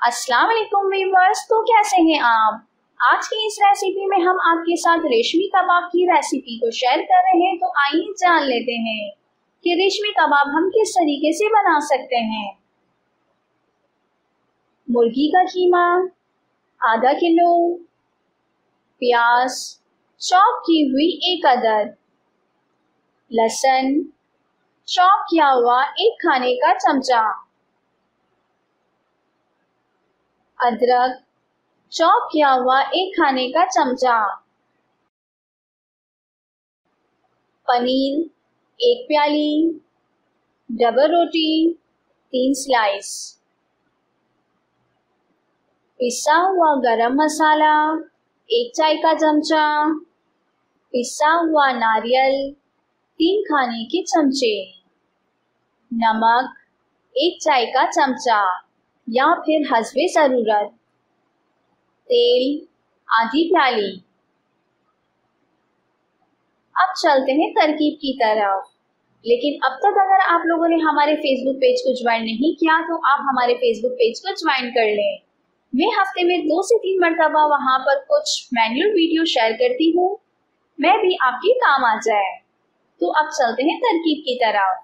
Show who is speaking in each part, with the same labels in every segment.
Speaker 1: अस्सलाम वालेकुम व्यूअर्स, तो कैसे हैं आप। आज की इस रेसिपी में हम आपके साथ रेशमी कबाब की रेसिपी को शेयर कर रहे हैं। तो आइए जान लेते हैं कि रेशमी कबाब हम किस तरीके से बना सकते हैं। मुर्गी का कीमा आधा किलो, प्याज चॉप की हुई 1 अदद, लहसुन चॉप किया हुआ 1 खाने का चमचा, अदरक चॉप किया हुआ 1 खाने का चमचा, पनीर 1 प्याली, डबल रोटी 3 स्लाइस, पिसा हुआ गरम मसाला 1 चाय का चमचा, पिसा हुआ नारियल 3 खाने के चमचे, नमक 1 चाय का चमचा या फिर हस्बे ज़रूरत, तेल आधी प्याली। अब चलते हैं तरकीब की तरफ। लेकिन अब तक अगर आप लोगों ने हमारे फेसबुक पेज को ज्वाइन नहीं किया तो आप हमारे फेसबुक पेज को ज्वाइन कर लें। मैं हफ्ते में 2 से 3 मरतबा वहां पर कुछ मैनुअल वीडियो शेयर करती हूँ, मैं भी आपके काम आ जाए। तो अब चलते हैं तरकीब की तरफ।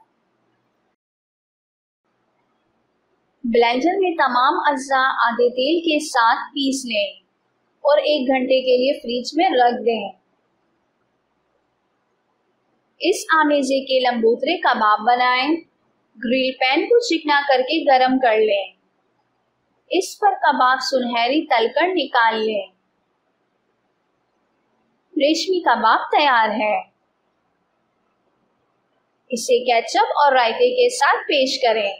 Speaker 1: ब्लेंडर में तमाम अज्जा आधे तेल के साथ पीस लें और 1 घंटे के लिए फ्रिज में रख दें। इस आमेजे के लंबूतरे कबाब बनाएं। ग्रिल पैन को चिकना करके गरम कर लें। इस पर कबाब सुनहरी तलकर निकाल लें। रेशमी कबाब तैयार है। इसे केचप और रायते के साथ पेश करें।